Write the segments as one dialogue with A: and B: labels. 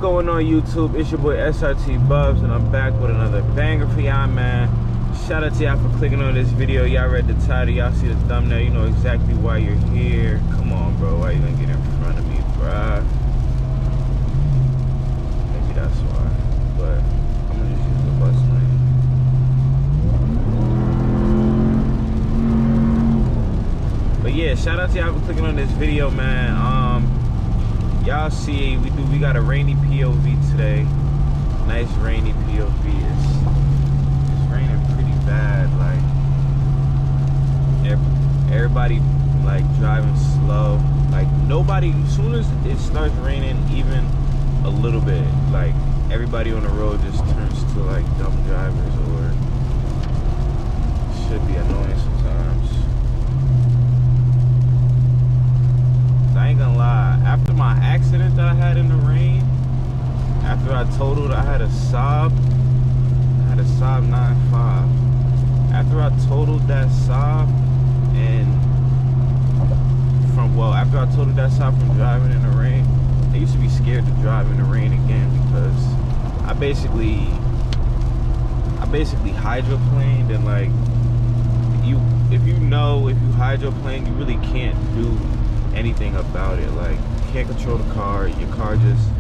A: going on YouTube? It's your boy SRT BUBZ, and I'm back with another banger for y'all, man. Shout out to y'all for clicking on this video. Y'all read the title, y'all see the thumbnail, you know exactly why you're here. Come on, bro, why you gonna get in front of me, bruh? Maybe that's why, but I'm gonna just use the bus lane. But yeah, shout out to y'all for clicking on this video, man. Y'all see, we got a rainy POV today. Nice rainy POV. It's raining pretty bad. Like everybody like driving slow. Like nobody. As soon as it starts raining, even a little bit, like everybody on the road just turns to like dumb drivers, or should be annoying sometimes. I ain't gonna lie, after my accident that I had in the rain, after I totaled, I had a Saab 9.5. After I totaled that Saab, after I totaled that Saab from driving in the rain, I used to be scared to drive in the rain again because I basically hydroplaned, and like if you hydroplane, you really can't do anything about it. Like, you can't control the car. Your car just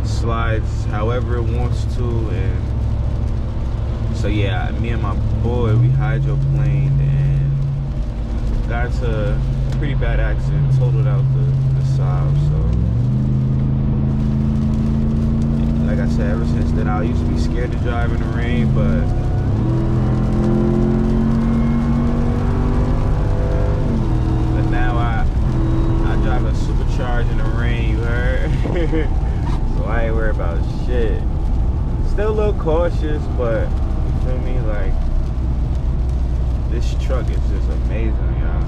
A: slides however it wants to. And so yeah, me and my boy, we hydroplaned and got into a pretty bad accident, totaled out the Saab. So like I said, ever since then I used to be scared to drive in the rain, but now I drive a supercharged in the rain, you heard? So I ain't worried about shit. Still a little cautious, but you feel me? Like, this truck is just amazing, y'all.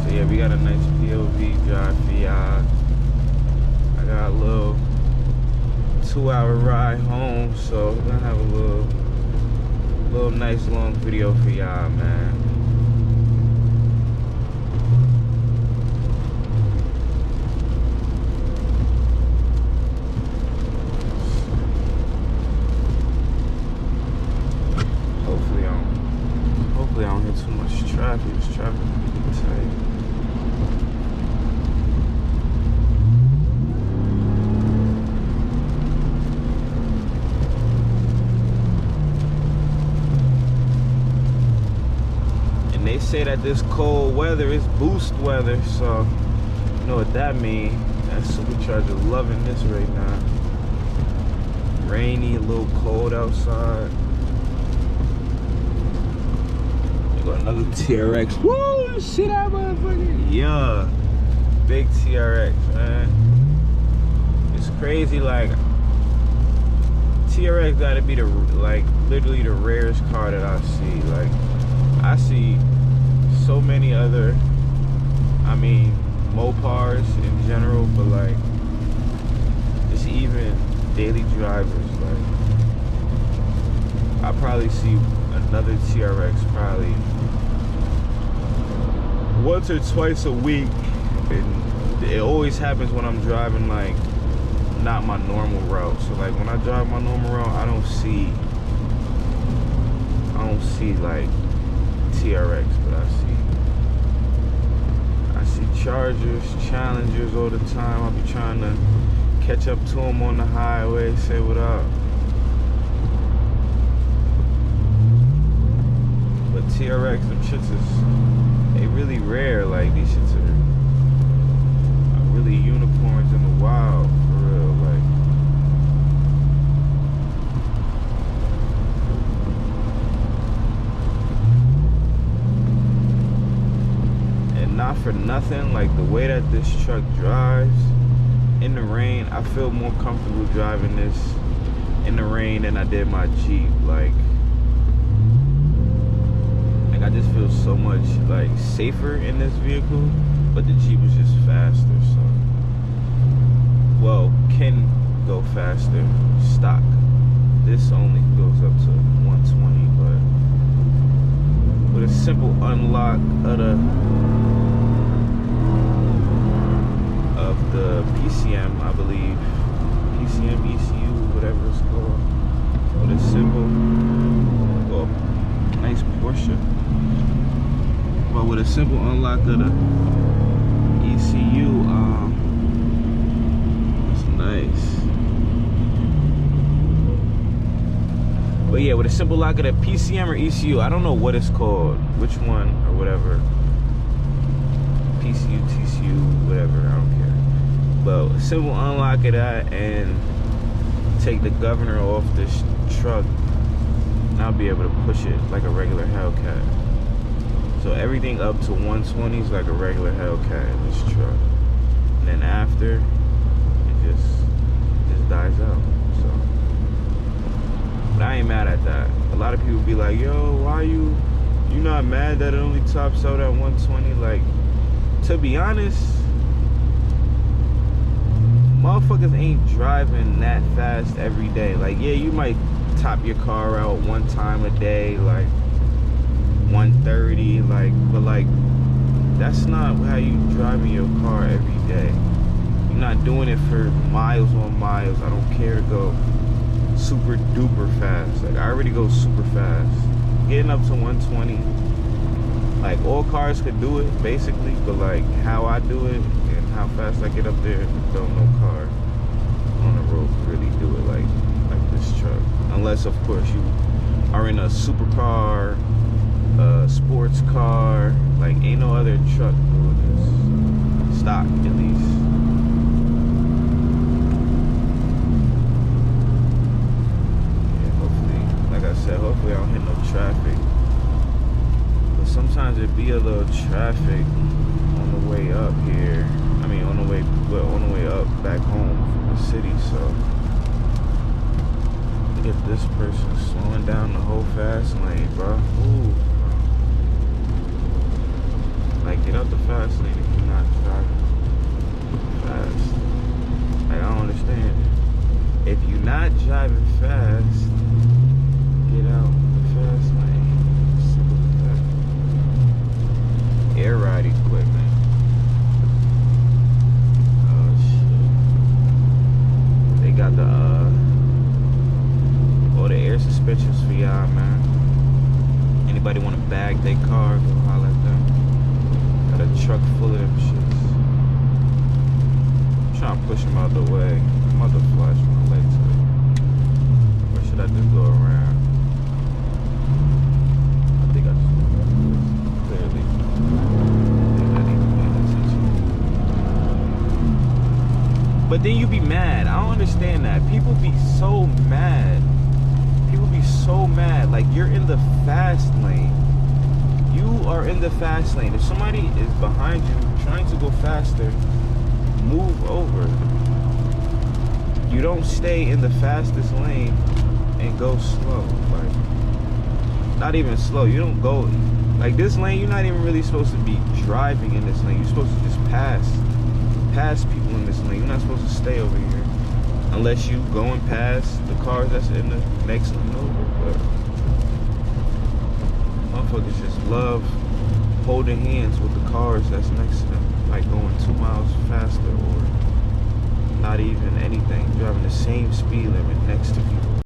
A: So yeah, we got a nice POV drive for y'all. I got a little 2-hour ride home, so we're gonna have a little nice long video for y'all, man. Hopefully I don't hit too much traffic. This traffic is tight. And they say that this cold weather is boost weather, so you know what that means. That supercharger loving this right now. Rainy, a little cold outside. Got another TRX. Woo! Shit out, motherfucker. Yeah. Big TRX, man. It's crazy. Like, TRX gotta be literally the rarest car that I see. Like, I see so many other, Mopars in general, but like, just even daily drivers. Like, I probably see another TRX probably once or twice a week, and it always happens when I'm driving like not my normal route. So like when I drive my normal route, I don't see like TRX, but I see Chargers, Challengers all the time. I'll be trying to catch up to them on the highway, say what up. But TRX, them shits they really rare. Like, these shits are really unicorns in the wild, for real. Like, and not for nothing, like the way that this truck drives in the rain, I feel more comfortable driving this in the rain than I did my Jeep. Like I just feel so much like safer in this vehicle, but the Jeep was just faster. So, well, can go faster stock. This only goes up to 120, but with a simple unlock of the PCM, I believe. PCM, ECU, whatever it's called. With a symbol. Well, nice Porsche. But with a simple unlock of the ECU, it's nice. But yeah, with a simple lock of the PCM or ECU, I don't know what it's called, which one or whatever. PCU, TCU, whatever, I don't care. But a simple unlock of that and take the governor off this truck, and I'll be able to push it like a regular Hellcat. So everything up to 120 is like a regular Hellcat in this truck. And then after, it just dies out. So, but I ain't mad at that. A lot of people be like, yo, why you not mad that it only tops out at 120? Like, to be honest, motherfuckers ain't driving that fast every day. Like, yeah, you might top your car out one time a day, like 130, like, but like, that's not how you driving your car every day. You're not doing it for miles on miles. I don't care to go super duper fast. Like, I already go super fast. Getting up to 120, like, all cars could do it basically, but like how I do it and how fast I get up there, don't no car on the road really do it like this truck. Unless of course you are in a supercar, sports car, like ain't no other truck doing this. Stock at least. Yeah, hopefully, like I said, hopefully I don't hit no traffic. But sometimes it be a little traffic on the way up here. I mean on the way up back home from the city, so if this person's slowing down the whole fast lane, bro. Ooh. Like, get out the fast lane if you're not driving fast. Like, I don't understand. If you're not driving fast, get out the fast lane. Simple as that. Air ride equipment. Oh, shit. They got the, all the air suspensions for y'all, man. Anybody want to bag their car, go holler at them. Got a truck full of them shits. I'm trying to push them out the way. I'm about to flash my legs up. Or should I just go around? I think I just go around. Clearly. They're not even paying attention. But then you be mad. I don't understand that. People be so mad. People be so mad. Like, you're in the fast lane. You are in the fast lane. If somebody is behind you trying to go faster, move over. You don't stay in the fastest lane and go slow. Like, not even slow. You don't go, like, this lane, you're not even really supposed to be driving in this lane. You're supposed to just pass people in this lane. You're not supposed to stay over here unless you going past the cars that's in the next lane over. But motherfuckers just love holding hands with the cars that's next to them, like going 2 miles faster or not even anything, driving the same speed limit next to people.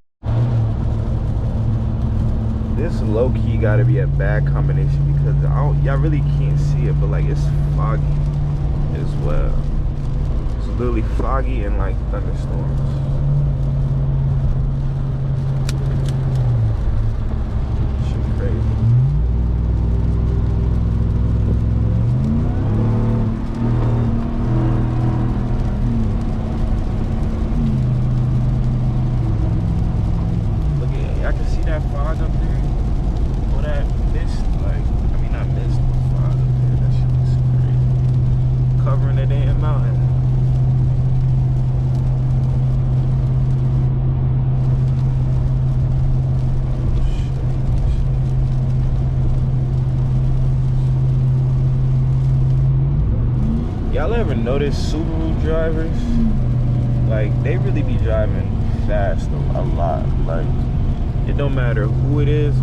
A: This low-key gotta be a bad combination because y'all really can't see it, but like it's foggy as well. It's literally foggy and like thunderstorms. Y'all ever notice Subaru drivers? Like, they really be driving fast a lot. Like, it don't matter who it is.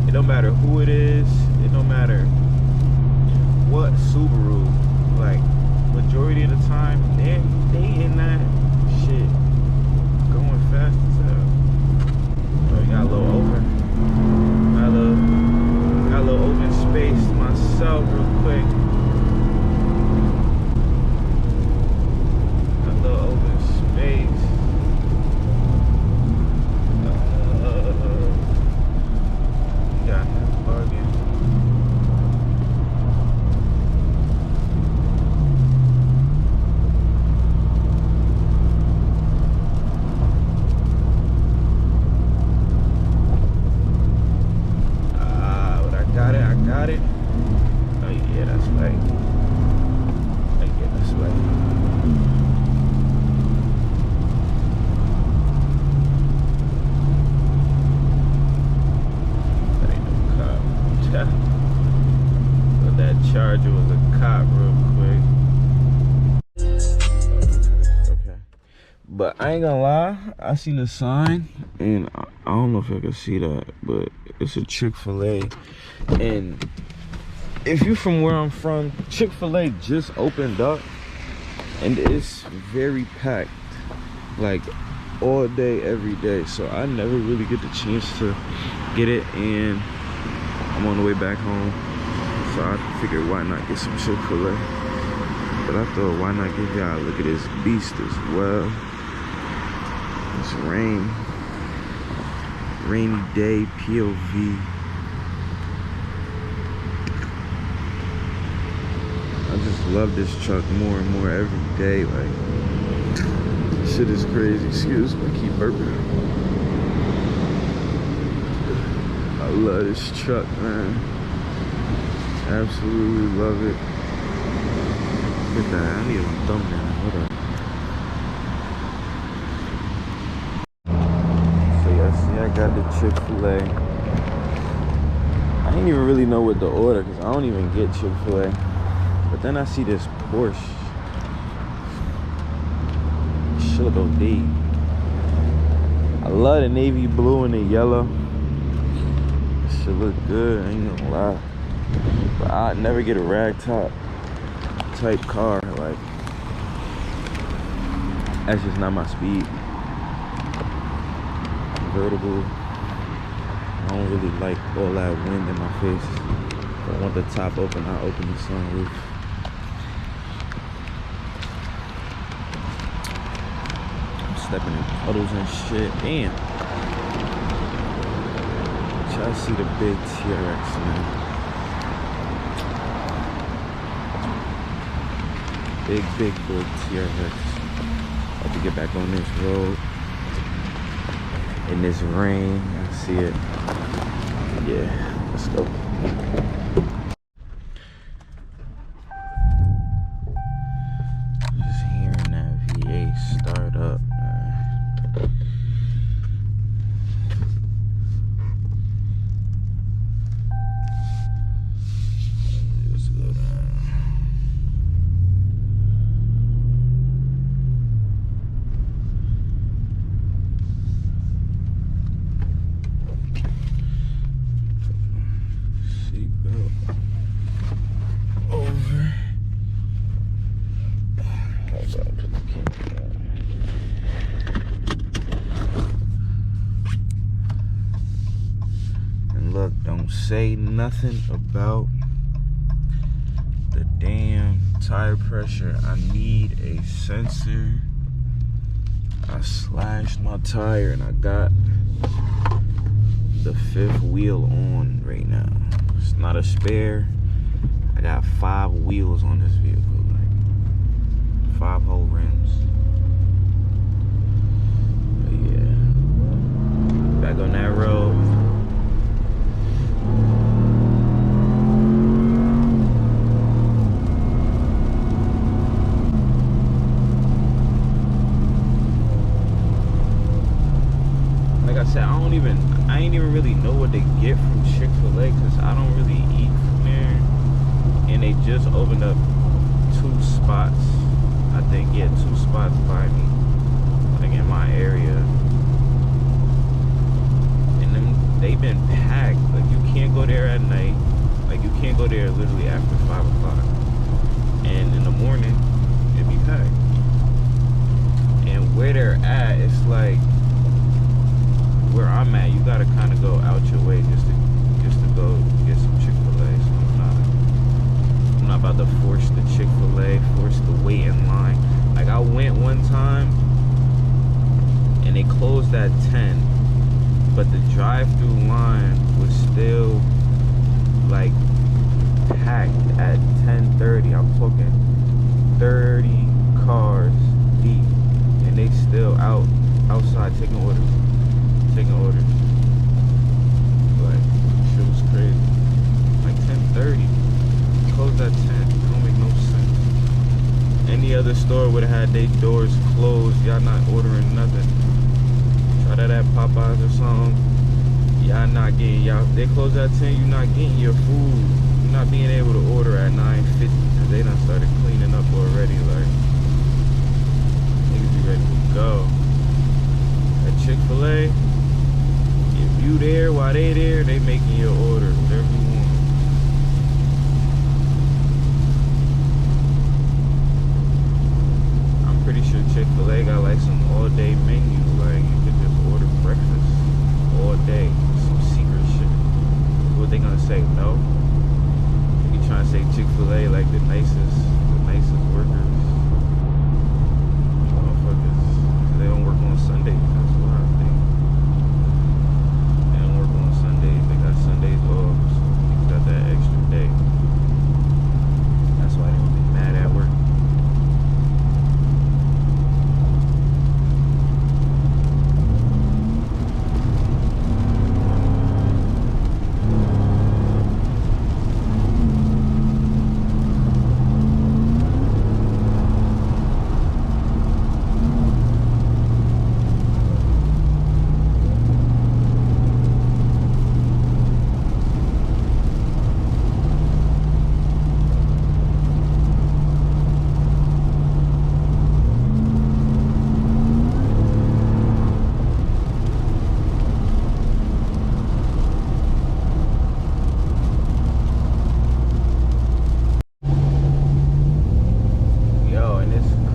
A: It don't matter who it is. It don't matter what Subaru, like, majority of the time, they in that shit going fast as hell. Oh, we got a little open. Got a little open space to myself real quick. Got a little open space. Got that bargain. Got it. Oh yeah, that's right. Oh yeah, that's right. That ain't no cop. But that Charger was a cop real quick. Okay. But I ain't gonna lie, I seen the sign, and I don't know if I can see that, but it's a Chick-fil-A. And if you from where I'm from, Chick-fil-A just opened up, and it's very packed, like all day, every day. So I never really get the chance to get it, and I'm on the way back home. So I figured, why not get some Chick-fil-A? But I thought, why not give y'all a look at this beast as well? It's rainy day POV. I just love this truck more and more every day. Like, shit is crazy. Excuse me, I keep burping. I love this truck, man. Absolutely love it. Look at that. I need a thumbnail. Hold on. So yeah, see, I got the Chick-fil-A. I didn't even really know what to order because I don't even get Chick-fil-A. But then I see this Porsche. Shit look OD. I love the navy blue and the yellow. This shit look good, I ain't gonna lie. But I'd never get a rag top type car. Like, that's just not my speed. Convertible. I don't really like all that wind in my face. If I want the top open, I open the sunroof. Stepping in puddles and shit. Damn. Y'all see the big TRX, man. Big TRX. About to get back on this road. In this rain. I see it. Yeah, let's go. Just hearing that V8 start up. Don't say nothing about the damn tire pressure. I need a sensor. I slashed my tire and I got the 5th wheel on right now. It's not a spare. I got 5 wheels on this vehicle, like 5 whole rims. But yeah, back on that road. I ain't even really know what they get from Chick-fil-A because I don't really eat from there. And they just opened up 2 spots. I think, yeah, 2 spots by me, like in my area. And then they've been packed. Like, you can't go there at night. Like, you can't go there literally after 5 o'clock. And in the morning, one time and they closed at 10, but the drive-through line was still like packed at 10:30. I'm talking 30 cars deep, and they still outside taking orders. Like, shit was crazy. Like 10:30, closed at 10. It don't make no sense. Any other store would have had their doors closed. Y'all not ordering nothing. Try that at Popeyes or something. Y'all not getting, they close at 10, you're not getting your food. You're not being able to order at 9:50 because they done started cleaning up already. Like, niggas be ready to go. At Chick-fil-A, if you there while they there, they making your order, whatever you want. I'm pretty sure Chick-fil-A got like some all-day menu. Like, you could just order breakfast all day. Some secret shit. What they gonna say? No? You trying to say Chick-fil-A like the nicest workers? Motherfuckers. They don't work on Sundays. That's what I think. They don't work on Sundays. They got Sundays off. So they got that extra day. That's why they don't be mad at work.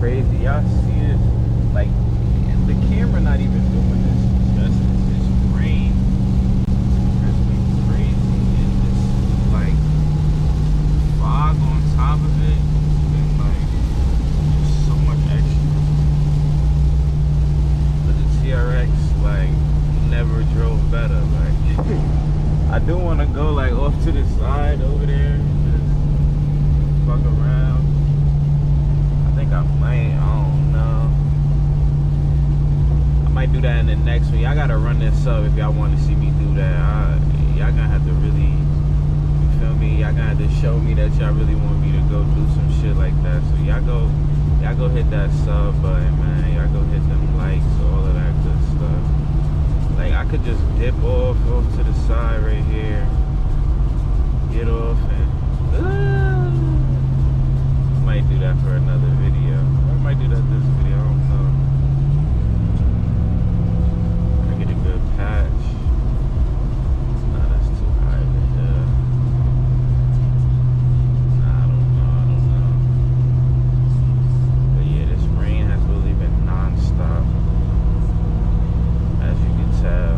A: Crazy, y'all see it? Like, the camera not even doing this justice. It's rain, it's crazy, and this like fog on top of it, and like there's so much extra. But the TRX like never drove better. Like, I do want to go like off to the side over there, and just fuck around. I think I might, I don't know. I might do that in the next one. Y'all gotta run this up if y'all want to see me do that. Y'all gonna have to really, you feel me? Y'all gonna have to show me that y'all really want me to go do some shit like that. So y'all go hit that sub button, man. Y'all go hit them likes, all of that good stuff. Like, I could just dip off to the side right here, get off, and might do that for another video. I might do that this video, I don't know. I get a good patch. Nah, that's too high to hit. Nah, I don't know. But yeah, this rain has really been non-stop, as you can tell.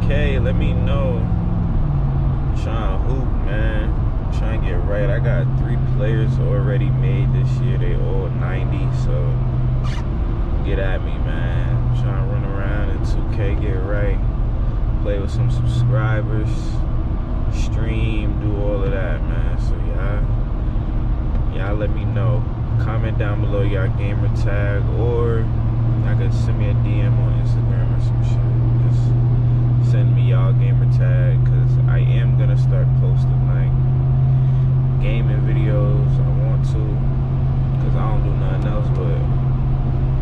A: 2K, let me know. I'm trying to hoop, man. I'm trying to get right. I got 3 players already made this year. They all 90, so get at me, man. I'm trying to run around in 2K, get right. Play with some subscribers, stream, do all of that, man. So y'all let me know. Comment down below y'all gamer tag, or y'all can send me a DM on Instagram or some shit. Just send me y'all gamer tag, cause I am gonna start posting like gaming videos. I want to, cause I don't do nothing else but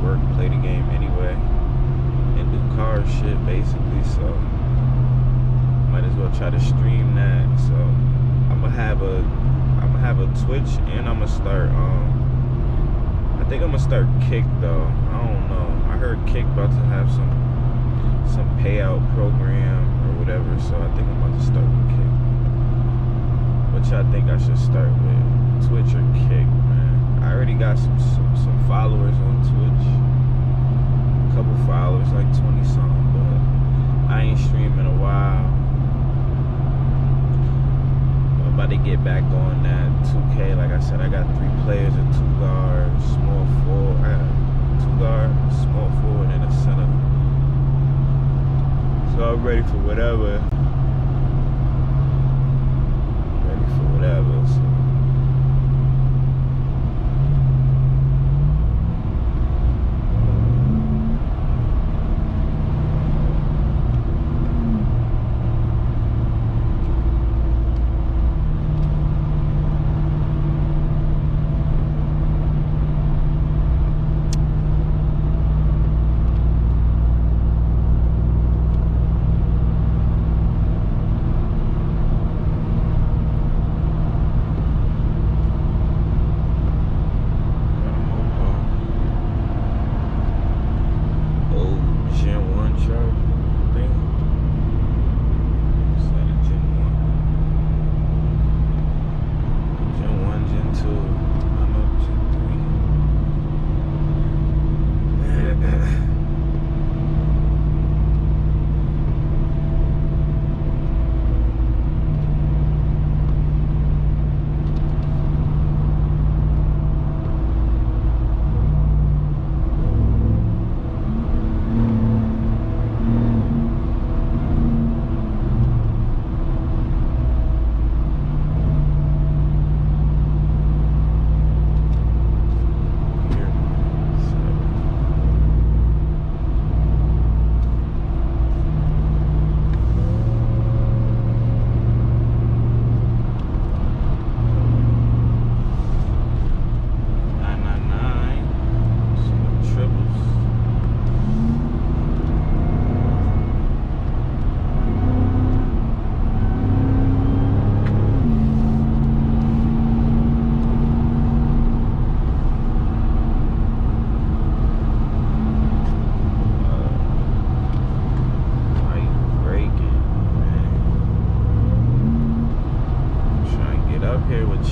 A: work, play the game anyway, and do car shit basically. So might as well try to stream that. So I'm gonna have a Twitch, and I'm gonna start I think I'm gonna start Kick though. I don't know. I heard Kick about to have some payout program or whatever, so I think I'm about to start with Kick. What y'all think I should start with? Twitch or Kick, man? I already got some followers on Twitch. A couple followers, like 20 something, but I ain't streamed in a while. I'm about to get back on that 2K. Like I said, I got 3 players, a 2 guard, small forward. I got 2 guard, small forward, and a center. So I'm ready for whatever. Ready for whatever. So.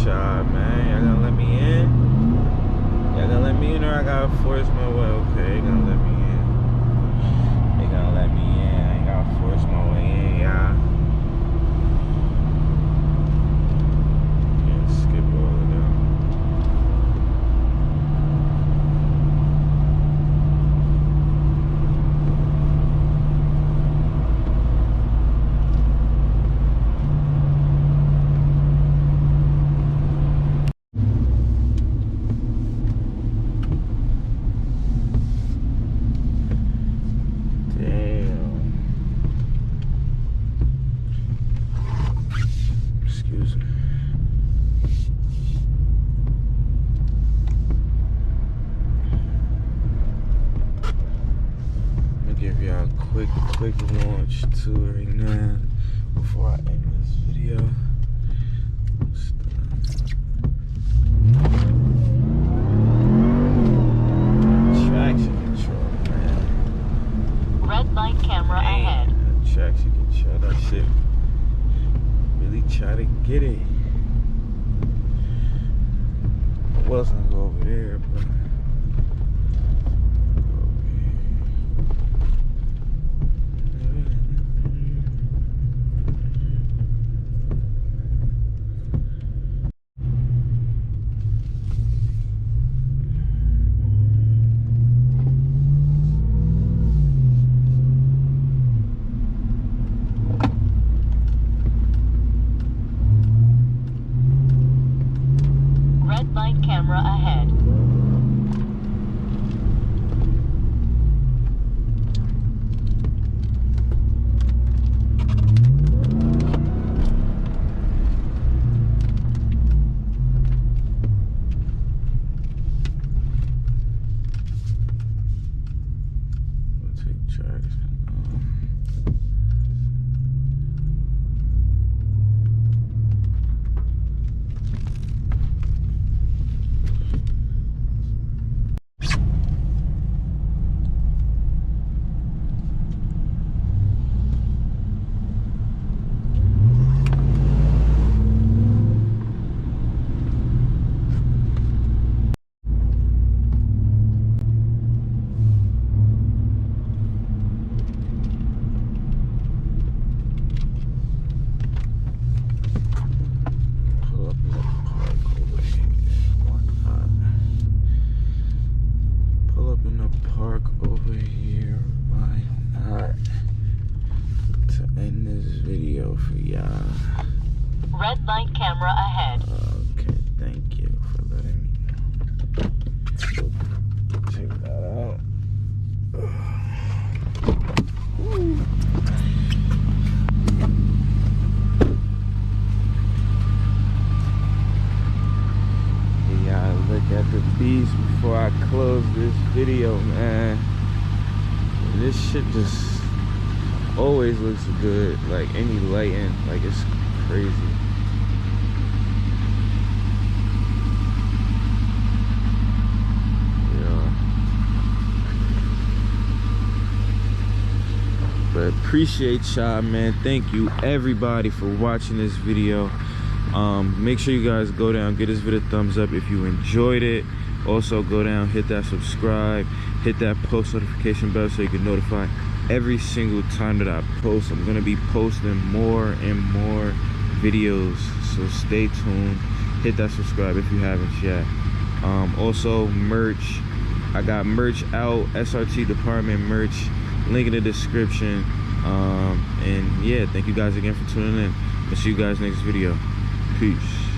A: Y'all, man, y'all gonna let me in? Y'all gonna let me in, or I gotta force my way? Okay, they gonna let me in. They gonna let me in. I ain't gotta force my way in, y'all. Can't skip over them. Give y'all a quick launch tour right now before I end this video. Traction control, man.
B: Red light camera ahead.
A: Traction control, that shit. Really try to get it. I was gonna go over there, but video for y'all.
B: Red light camera ahead.
A: Okay, thank you for letting me know. Check that out. Yeah, look at the beast before I close this video, man. This shit just always looks good, like any lighting, like it's crazy. Yeah. But appreciate y'all, man. Thank you everybody for watching this video. Make sure you guys go down, get this video a thumbs up if you enjoyed it. Also go down, hit that subscribe, hit that post notification bell so you can notify every single time that I post. I'm gonna be posting more and more videos, so stay tuned. Hit that subscribe if you haven't yet. Also merch, I got merch out, SRT department merch, link in the description. And yeah, thank you guys again for tuning in. I'll see you guys next video. Peace.